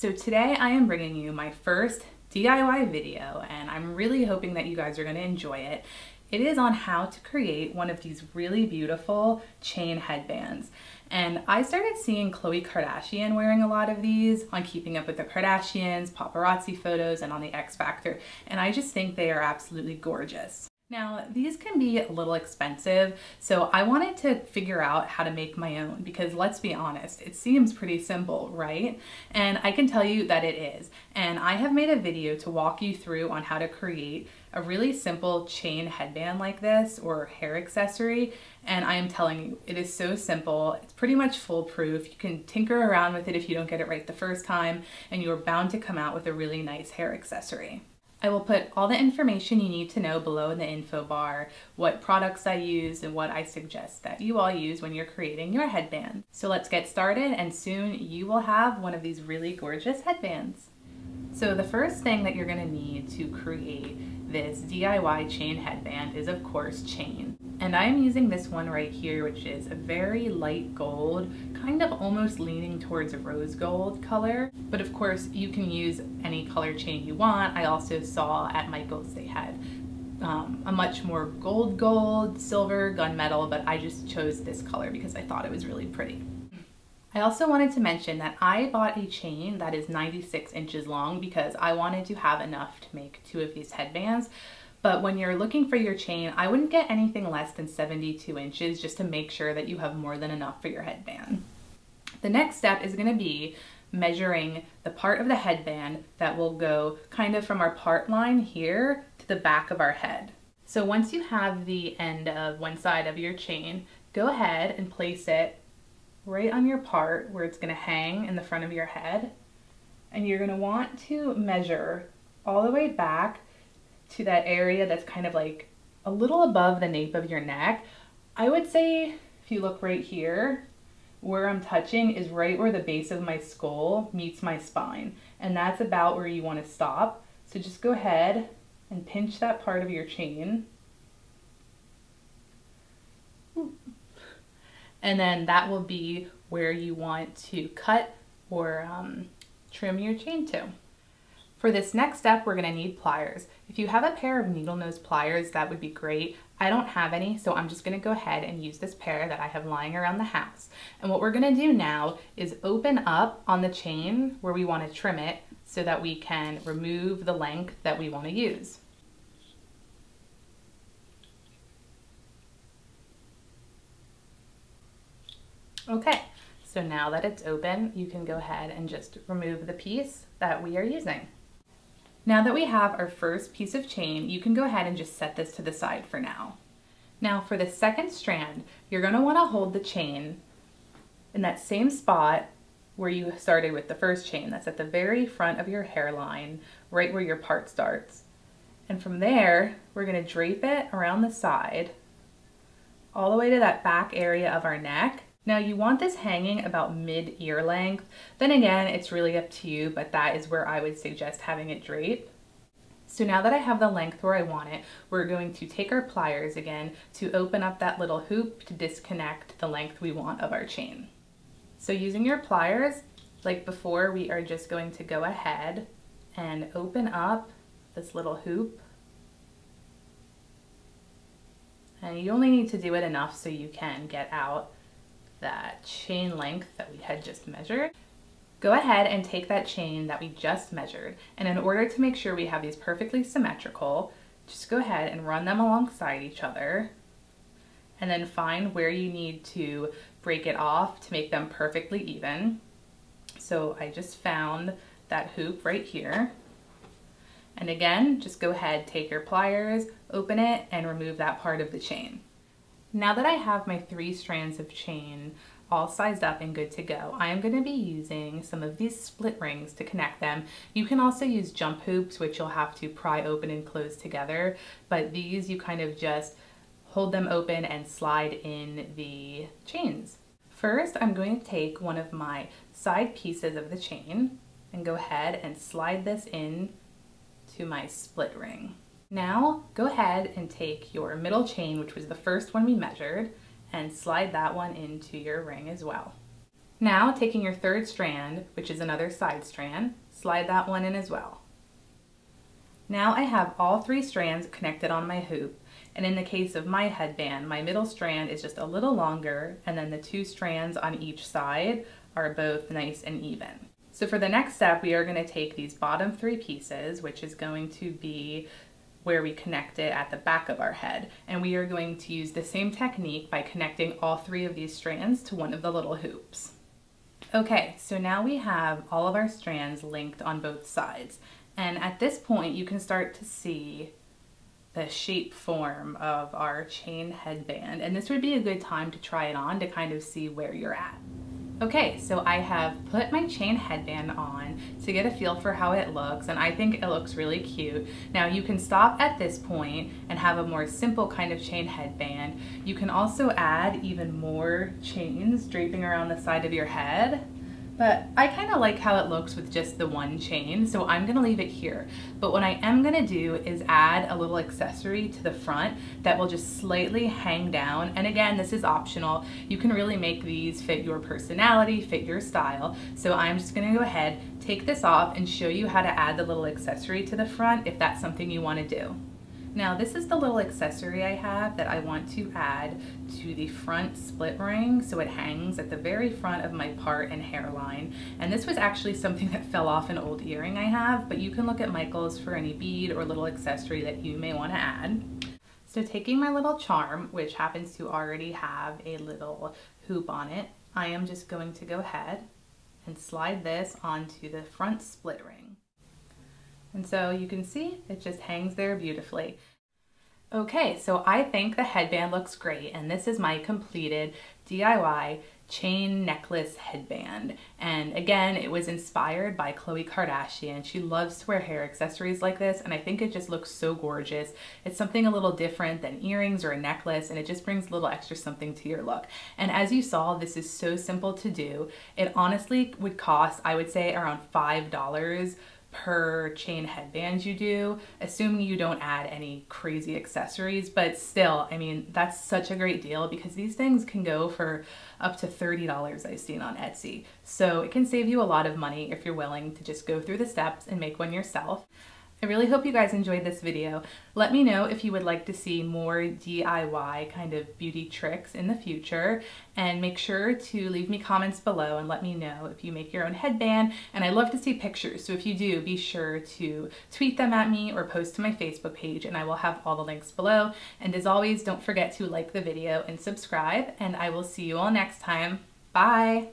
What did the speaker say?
So today I am bringing you my first DIY video, and I'm really hoping that you guys are going to enjoy it. It is on how to create one of these really beautiful chain headbands. And I started seeing Khloe Kardashian wearing a lot of these on Keeping Up with the Kardashians, paparazzi photos, and on the X Factor. And I just think they are absolutely gorgeous. Now, these can be a little expensive, so I wanted to figure out how to make my own because let's be honest, it seems pretty simple, right? And I can tell you that it is. And I have made a video to walk you through on how to create a really simple chain headband like this or hair accessory. And I am telling you, it is so simple. It's pretty much foolproof. You can tinker around with it if you don't get it right the first time, and you're bound to come out with a really nice hair accessory. I will put all the information you need to know below in the info bar, what products I use and what I suggest that you all use when you're creating your headband. So let's get started, and soon you will have one of these really gorgeous headbands. So the first thing that you're going to need to create this DIY chain headband is of course chain. And I'm using this one right here, which is a very light gold, kind of almost leaning towards a rose gold color. But of course you can use any color chain you want. I also saw at Michael's they had a much more gold, silver, gunmetal, but I just chose this color because I thought it was really pretty. I also wanted to mention that I bought a chain that is 96 inches long because I wanted to have enough to make 2 of these headbands. But when you're looking for your chain, I wouldn't get anything less than 72 inches just to make sure that you have more than enough for your headband. The next step is going to be measuring the part of the headband that will go kind of from our part line here to the back of our head. So once you have the end of one side of your chain, go ahead and place it right on your part where it's going to hang in the front of your head. And you're going to want to measure all the way back to that area that's kind of like a little above the nape of your neck. I would say if you look right here, where I'm touching is right where the base of my skull meets my spine. And that's about where you want to stop. So just go ahead and pinch that part of your chain. And then that will be where you want to cut or trim your chain to. For this next step, we're gonna need pliers. If you have a pair of needle nose pliers, that would be great. I don't have any, so I'm just gonna go ahead and use this pair that I have lying around the house. And what we're gonna do now is open up on the chain where we wanna trim it so that we can remove the length that we wanna use. Okay, so now that it's open, you can go ahead and just remove the piece that we are using. Now that we have our first piece of chain, you can go ahead and just set this to the side for now. Now for the second strand, you're going to want to hold the chain in that same spot where you started with the first chain. That's at the very front of your hairline, right where your part starts. And from there, we're going to drape it around the side, all the way to that back area of our neck. Now you want this hanging about mid-ear length. Then again, it's really up to you, but that is where I would suggest having it drape. So now that I have the length where I want it, we're going to take our pliers again to open up that little hoop to disconnect the length we want of our chain. So using your pliers, like before, we are just going to go ahead and open up this little hoop. And you only need to do it enough so you can get out that chain length that we had just measured. Go ahead and take that chain that we just measured, and in order to make sure we have these perfectly symmetrical, just go ahead and run them alongside each other and then find where you need to break it off to make them perfectly even. So I just found that hoop right here. And again, just go ahead, take your pliers, open it, and remove that part of the chain. Now that I have my 3 strands of chain all sized up and good to go, I am going to be using some of these split rings to connect them. You can also use jump hoops, which you'll have to pry open and close together, but these you kind of just hold them open and slide in the chains. First, I'm going to take one of my side pieces of the chain and go ahead and slide this in to my split ring. Now go ahead and take your middle chain, which was the first one we measured, and slide that one into your ring as well. Now, taking your third strand, which is another side strand, slide that one in as well. Now I have all 3 strands connected on my hoop, and in the case of my headband, my middle strand is just a little longer, and then the 2 strands on each side are both nice and even. So for the next step, we are going to take these bottom 3 pieces, which is going to be where we connect it at the back of our head, and we are going to use the same technique by connecting all 3 of these strands to one of the little hoops. Okay, so now we have all of our strands linked on both sides, and at this point you can start to see the shape form of our chain headband, and this would be a good time to try it on to kind of see where you're at. Okay, so I have put my chain headband on to get a feel for how it looks, and I think it looks really cute. Now you can stop at this point and have a more simple kind of chain headband. You can also add even more chains draping around the side of your head, but I kind of like how it looks with just the one chain, so I'm gonna leave it here. But what I am gonna do is add a little accessory to the front that will just slightly hang down. And again, this is optional. You can really make these fit your personality, fit your style. So I'm just gonna go ahead, take this off, and show you how to add the little accessory to the front if that's something you wanna do. Now this is the little accessory I have that I want to add to the front split ring so it hangs at the very front of my part and hairline. And this was actually something that fell off an old earring I have, but you can look at Michael's for any bead or little accessory that you may want to add. So taking my little charm, which happens to already have a little hoop on it, I am just going to go ahead and slide this onto the front split ring. And so you can see it just hangs there beautifully. Okay, so I think the headband looks great, and this is my completed DIY chain necklace headband. And again, it was inspired by Khloe Kardashian. She loves to wear hair accessories like this, and I think it just looks so gorgeous. It's something a little different than earrings or a necklace, and it just brings a little extra something to your look. And as you saw, this is so simple to do. It honestly would cost, I would say, around $5 per chain headband you do, assuming you don't add any crazy accessories. But still, I mean, that's such a great deal because these things can go for up to $30 I've seen on Etsy. So it can save you a lot of money if you're willing to just go through the steps and make one yourself. I really hope you guys enjoyed this video. Let me know if you would like to see more DIY kind of beauty tricks in the future, and make sure to leave me comments below and let me know if you make your own headband. And I love to see pictures, so if you do, be sure to tweet them at me or post to my Facebook page, and I will have all the links below. And as always, don't forget to like the video and subscribe, and I will see you all next time. Bye!